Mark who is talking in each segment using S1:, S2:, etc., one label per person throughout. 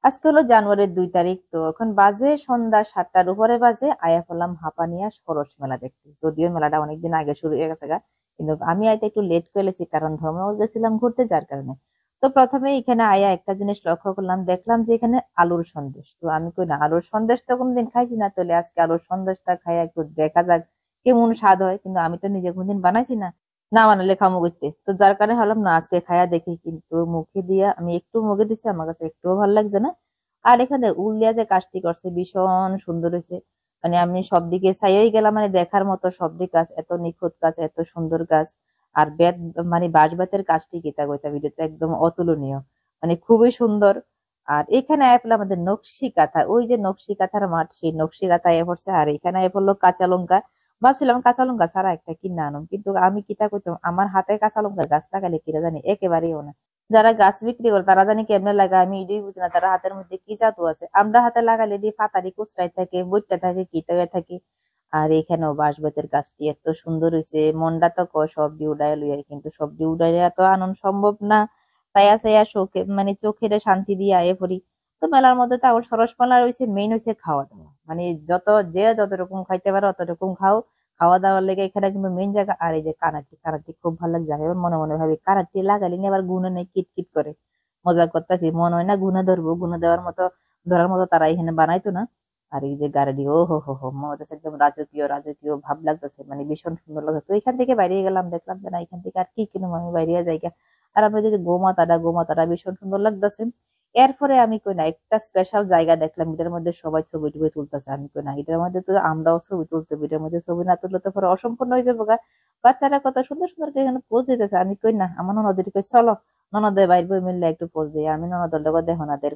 S1: আজকে হলো জানুয়ারির 2 তারিখ। তো এখন বাজে সন্ধ্যা 7টার উপরে বাজে, আয়া পড়লাম হাঁপানিয়া সরস মেলা দেখতে। যদিও মেলাটা অনেকদিন আগে শুরু হয়ে গেছে গা, কিন্তু আমি আইতে একটু লেট করেছি কারণ ধর্মনগর গেছিলাম ঘুরতে, যার কারণে। তো প্রথমে এখানে আয়া একটা জিনিস লক্ষ্য করলাম, দেখলাম যে এখানে আলুর সন্দেশ। তো আমি কই না, আলুর সন্দেশ তো কোনোদিন খাইছি না, তাহলে আজকে আলুর সন্দেশটা খাই একটু দেখা যাক কেমন স্বাদ হয়। কিন্তু আমি তো নিজে কোনদিন বানাইছি না, না বানালে খামো করতে, তো যার কারণে হলাম না আজকে খায়া দেখি। কিন্তু মুখে দিয়া আমি একটু মুখে দিছি, আমার কাছে একটুও ভালো লাগছে না। আর এখানে উল দিয়া যে কাজটি করছে ভীষণ সুন্দর হয়েছে। মানে আমি সব দিকে চাইয়াই গেলাম, মানে দেখার মতো সবটি কাজ, এত নিখুঁত কাজ, এত সুন্দর কাজ। আর বেত, মানে বাঁশ বেতের কাজটি গীতা গইতা ভিডিওতে একদম অতুলনীয়, মানে খুবই সুন্দর। আর এখানে আয় পড়লো আমাদের নকশি কাঁথা, ওই যে নকশি কাঁথার মাঠ, সেই নকশি কাঁথা এ পড়ছে। আর এখানে এ পড়লো কাঁচা লঙ্কা। ভাবছিলাম কাঁচা লঙ্কা ছাড়া একটা কিনা আনুম, কিন্তু আমি কিতা করতাম, আমার হাতে কাঁচা লঙ্কার গাছ লাগালে কিরা জানি একেবারেই না। যারা গাছ বিক্রি করে তারা জানি কেমনে লাগায়, আমি এটাই বুঝি না, তারা হাতের মধ্যে কি জাদু আছে। আমরা হাতে লাগালে দিয়ে পাতারি কুচড়াই থাকে, বইটা থাকে, কিতা হয়ে থাকে। আর এখানেও বাঁশ বেতের গাছটি এত সুন্দর হয়েছে, মনটা তো কয় সবজি উড়াই লইয়া, কিন্তু সবজি উড়াইলে এত আনন্দ সম্ভব না। তাই আছে শোকে, মানে চোখের শান্তি দিয়ে আয়ে পড়ি। তো মেলার মধ্যে তো আবার সরস মেলা রয়েছে, মেইন হয়েছে খাওয়া দাওয়া, মানে যত রকম খাইতে পারো অত রকম খাও। খাওয়া দাওয়ার লেগে এখানে কিন্তু মেইন জায়গা। আর এই যে কানাটি, কানাটি খুব ভালো লাগে, যাবে মনে মনে ভাবি কানাটি লাগালি নিয়ে আবার গুনে নেই, কিট কিট করে মজা করতেছি, মনে হয় না গুনে ধরবো, গুনে দেওয়ার মতো, ধরার মতো তারা এখানে বানাইতো না। আর এই যে গাড়ি, ও হো হো হো, মনে হচ্ছে একদম রাজকীয় রাজকীয় ভাব লাগতেছে, মানে ভীষণ সুন্দর লাগছে। তো এখান থেকে বাইরে গেলাম, দেখলাম যে না এখান থেকে আর কি কিনুম, আমি বাইরে যাই গা। আর আমরা যে গোমাতাটা, গোমাতাটা ভীষণ সুন্দর লাগতেছে। এরপরে আমি কই না একটা স্পেশাল জায়গা দেখলাম, এটার মধ্যে সবাই ছবি টবি তুলতেছে। আমি কই না, এটার মধ্যে তো আমরাও ছবি তুলতে, এটার মধ্যে ছবি না তুললে তো পরে অসম্পূর্ণ হয়ে যাবো গা। বাচ্চারা কত সুন্দর সুন্দর করে এখানে পোজ দিতেছে। আমি কই না, আমার ননদের কই চলো, ননদের বাইর বই মিললে একটু পোজ দিই। আমি ননদের লোক দেখো না, দেড়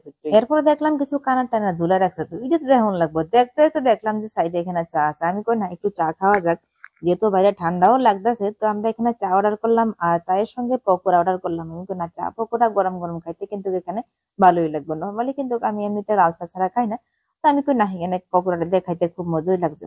S1: ফুট। এরপরে দেখলাম কিছু কানার টানা ঝুলা রাখছে, তো এটা তো দেখুন লাগবো। দেখতে দেখতে দেখলাম যে সাইডে এখানে চা আছে। আমি কই না একটু চা খাওয়া যাক, যেহেতু বাইরে ঠান্ডাও লাগতেছে। তো আমরা এখানে চা অর্ডার করলাম, আর চায়ের সঙ্গে পকোড়া অর্ডার করলাম। আমি কই না, চা পকোড়া গরম গরম খাইতে কিন্তু এখানে ভালোই লাগবে। নর্মালি কিন্তু আমি এমনিতে লাল চা ছাড়া খাই না। তো আমি কই না, এখানে পকোড়াটা দেখাইতে খুব মজাই লাগছে।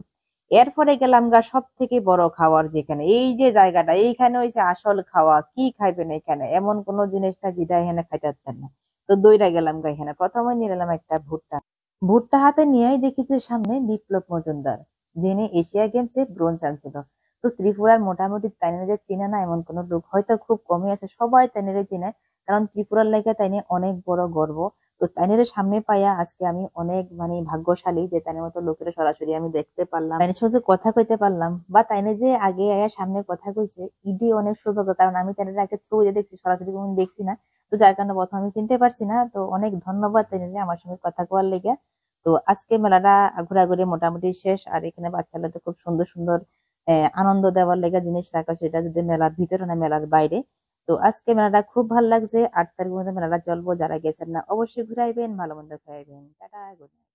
S1: এরপরে গেলাম গা সব থেকে বড় খাওয়ার যেখানে, এই যে জায়গাটা, এইখানে হইছে আসল খাওয়া। কি খাইবেন এখানে, এমন কোন জিনিসটা যেটা এখানে খাইতে পারতেন না। তো দইরা গেলাম গা এখানে, প্রথমে নিয়ে নিলাম একটা ভুট্টা। ভুট্টা হাতে নিয়েই দেখি যে সামনে বিপ্লব মজুমদার, যিনি এশিয়া গেমসে ব্রোঞ্জ আনছিল। তো ত্রিপুরার মোটামুটি তাইনের চিনে না এমন কোন লোক হয়তো খুব কমই আছে, সবাই তাইনের চিনে। কারণ ত্রিপুরার লাগে তাইনে অনেক বড় গর্ব। তো তাইনের সামনে পাইয়া আজকে আমি অনেক মানে ভাগ্যশালী যে তাইনের মতো লোকের সরাসরি আমি দেখতে পারলাম, তাইনের সাথে কথা কইতে পারলাম, বা তাইনে যে আগে আয়া সামনে কথা কইছে, ইডি অনেক সৌভাগ্য। কারণ আমি তাইনের আগে ছবিতে দেখছি, সরাসরি কোনদিন দেখছি না। তো যার কারণে প্রথম আমি চিনতে পারছি না। তো অনেক ধন্যবাদ তাইনের আমার সঙ্গে কথা কওয়ার লেগে। তো আজকে মেলাটা ঘোরাঘুরি মোটামুটি শেষ। আর এখানে বাচ্চারা তো খুব সুন্দর সুন্দর আনন্দ দেওয়ার লেগে জিনিস রাখা, সেটা যদি মেলার ভিতরে না মেলার বাইরে। তো আজকে মেলাটা খুব ভালো লাগছে। 8 তারিখ পর্যন্ত মেলাটা চলবো, যারা গেছেন না অবশ্যই ঘুরাইবেন, ভালো মন্দ খাইবেন। Tata, good night.